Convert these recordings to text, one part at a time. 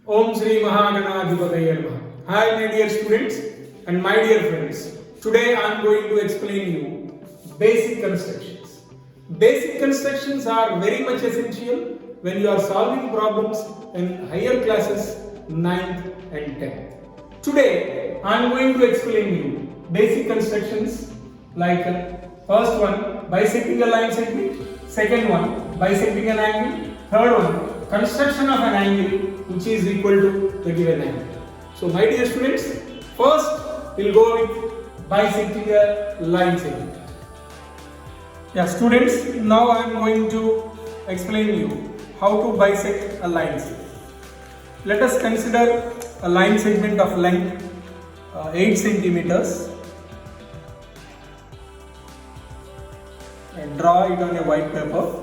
Om Shri Mahaganadhipataye Namaha. Hi my dear students and my dear friends. Today I am going to explain you basic constructions. Basic constructions are very much essential when you are solving problems in higher classes 9th and 10th. Today I am going to explain you basic constructions like first one bisecting a line segment, second one bisecting an angle, third one construction of an angle which is equal to the given angle. So my dear students, first we'll go with bisecting a line segment. Yeah students, now I am going to explain you how to bisect a line segment. Let us consider a line segment of length 8 centimeters and draw it on a white paper.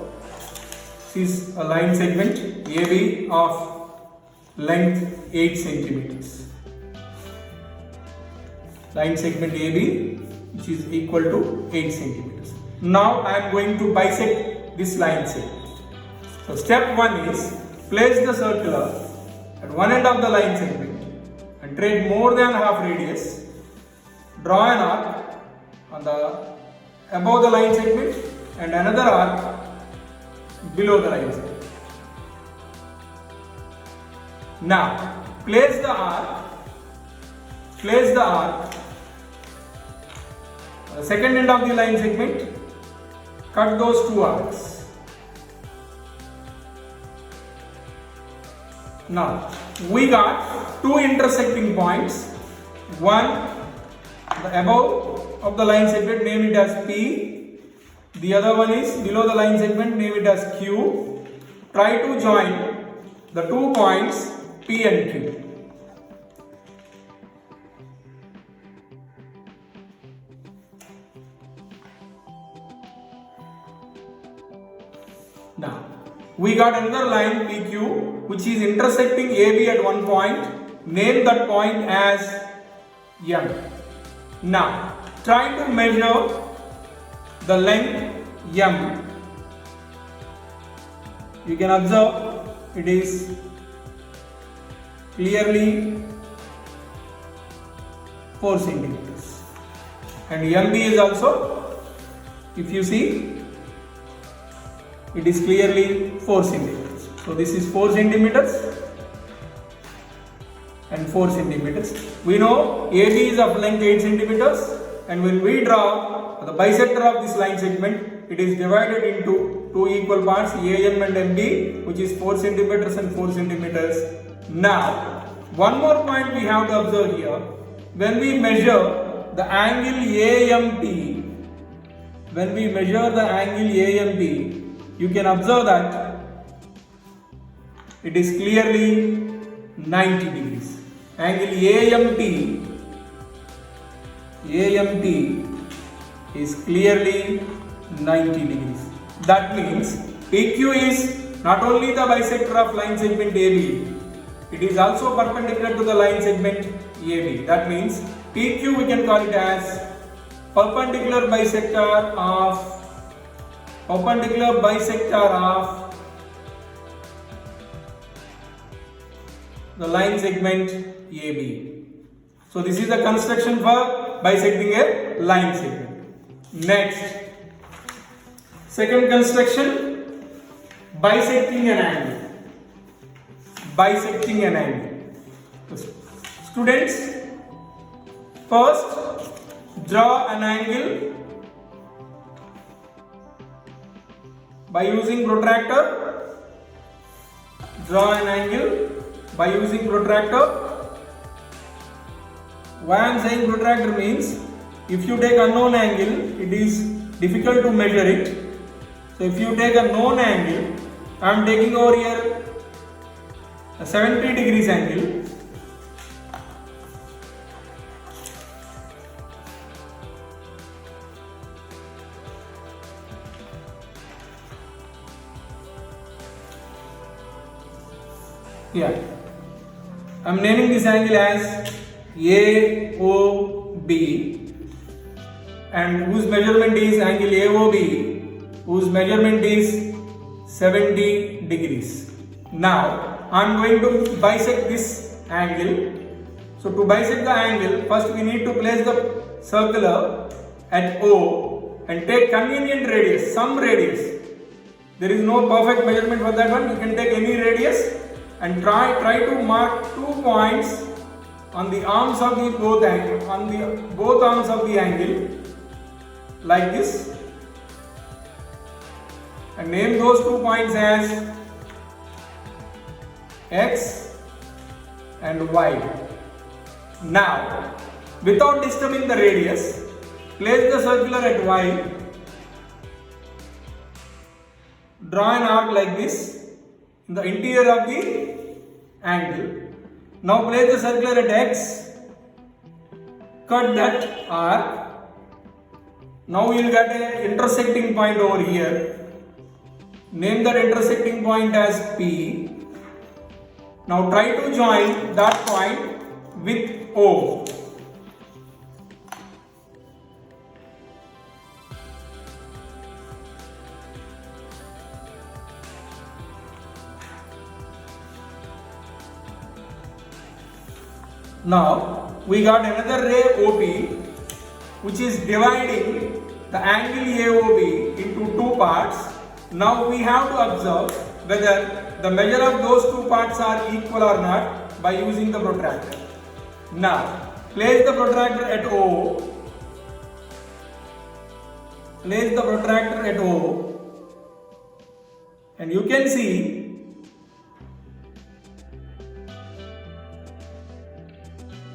This is a line segment AB of length 8 centimeters. Line segment AB which is equal to 8 centimeters. Now I am going to bisect this line segment. So step 1 is place the circular at one end of the line segment and tread more than half radius. Draw an arc on the above the line segment and another arc below the line segment. Now place the arc on the second end of the line segment. Cut those two arcs. Now we got two intersecting points. One the above of the line segment, name it as P. The other one is below the line segment, name it as Q. Try to join the 2 points P and Q. Now we got another line PQ which is intersecting AB at one point. Name that point as M. Now try to measure the length M. You can observe it is clearly 4 centimeters and MB is also, if you see, it is clearly 4 centimeters. So this is 4 centimeters and 4 centimeters. We know AB is of length 8 centimeters and when we draw the bisector of this line segment, it is divided into 2 equal parts AM and MB which is 4 centimeters and 4 centimeters. Now one more point we have to observe here. When we measure the angle AMP, you can observe that it is clearly 90 degrees. Angle AMP is clearly 90 degrees. That means PQ is not only the bisector of line segment AB, it is also perpendicular to the line segment AB. That means PQ we can call it as perpendicular bisector of the line segment AB. So this is the construction for bisecting a line segment. Next, second construction, bisecting an angle. Students, first draw an angle by using protractor. Why I am saying protractor means if you take a known angle, it is difficult to measure it. So if you take a known angle, I am taking over here a 70 degrees angle. Here I am naming this angle as AOB and whose measurement is angle AOB, whose measurement is 70 degrees. Now I am going to bisect this angle. So to bisect the angle, first we need to place the circular at O and take convenient radius, some radius. There is no perfect measurement for that one. You can take any radius and try to mark 2 points on the arms of the both angle, on the both arms of the angle, like this, and name those 2 points as X and Y. Now, without disturbing the radius, place the circular at Y, draw an arc like this in the interior of the angle. Now place the circular at X, cut that arc. Now you will get an intersecting point over here. Name that intersecting point as P. Now try to join that point with O. Now we got another ray OP which is dividing the angle AOB into 2 parts. Now we have to observe whether the measure of those 2 parts are equal or not by using the protractor. Now place the protractor at O. Place the protractor at O, and you can see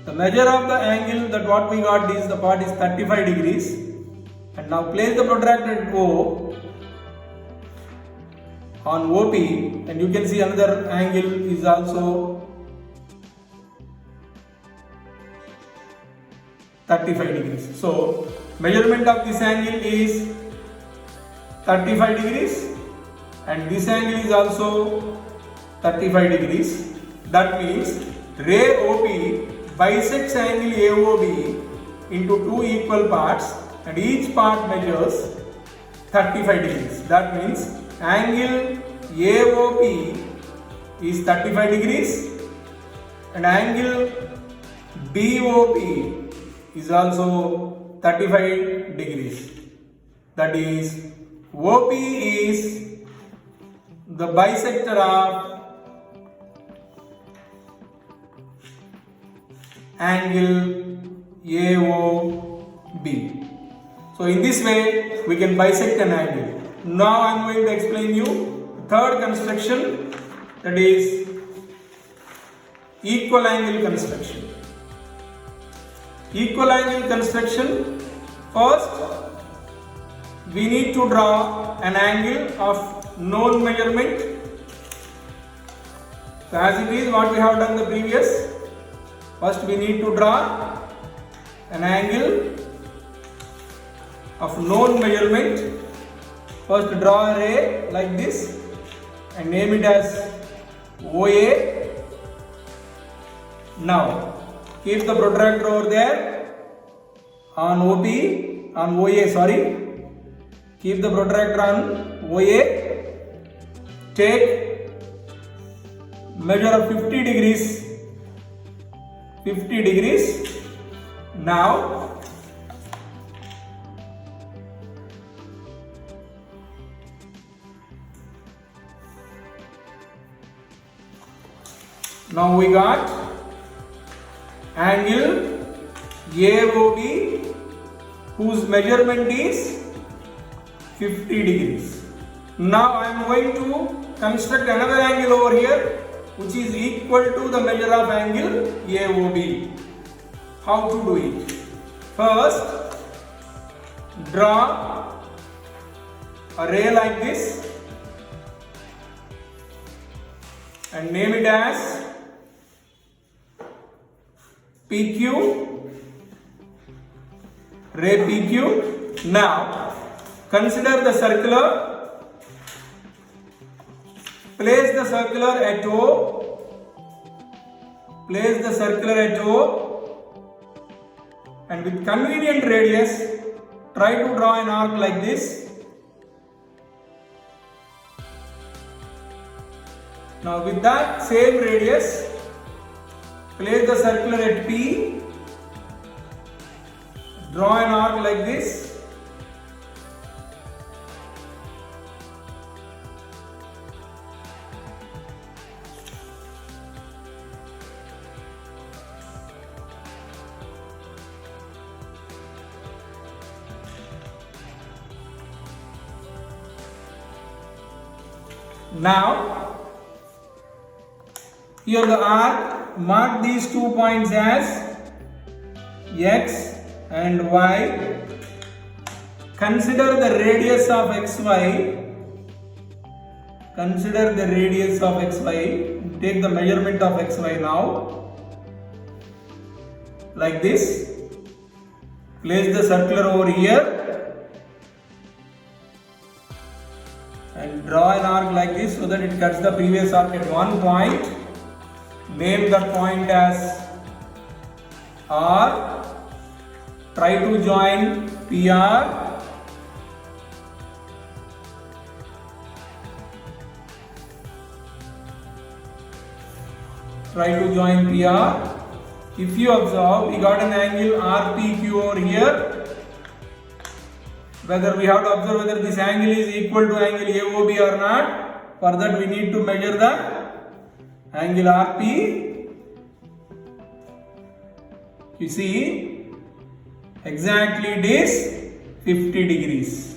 the measure of the angle that what we got is the part is 35 degrees. And now place the protractor at O on OP, and you can see another angle is also 35 degrees. So measurement of this angle is 35 degrees and this angle is also 35 degrees. That means ray OP bisects angle AOB into 2 equal parts and each part measures 35 degrees. That means angle AOP is 35 degrees and angle BOP is also 35 degrees. That is, OP is the bisector of angle AOB. So in this way we can bisect an angle. Now I am going to explain you the third construction, that is equal angle construction. Equal angle construction, first we need to draw an angle of known measurement. So as it is what we have done the previous, first we need to draw an angle of known measurement. First draw a ray like this and name it as OA. Now keep the protractor over there on OA, keep the protractor on OA, take measure of 50 degrees. Now we got angle AOB whose measurement is 50 degrees. Now I am going to construct another angle over here which is equal to the measure of angle AOB. How to do it? First, draw a ray like this and name it as PQ, ray PQ. Now consider the circular, place the circular at O, and with convenient radius try to draw an arc like this. Now with that same radius, place the circular at P, draw an arc like this. Now, here the arc, mark these 2 points as X and Y. Consider the radius of XY. Consider the radius of XY. Take the measurement of XY now. Like this. Place the circular over here. And draw an arc like this so that it cuts the previous arc at one point. Name that point as R. Try to join PR. Try to join PR. If you observe, we got an angle RPQ over here. Whether we have to observe whether this angle is equal to angle AOB or not. For that we need to measure the angle RP. You see, exactly it is 50 degrees.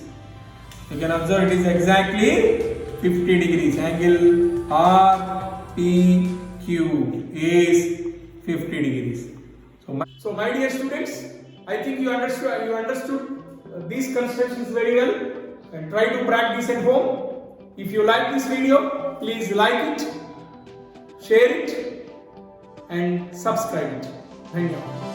You can observe it is exactly 50 degrees. Angle RPQ is 50 degrees. So my dear students, I think you understood these constructions very well, and try to practice at home. If you like this video, please like it, share it and subscribe it. Thank you.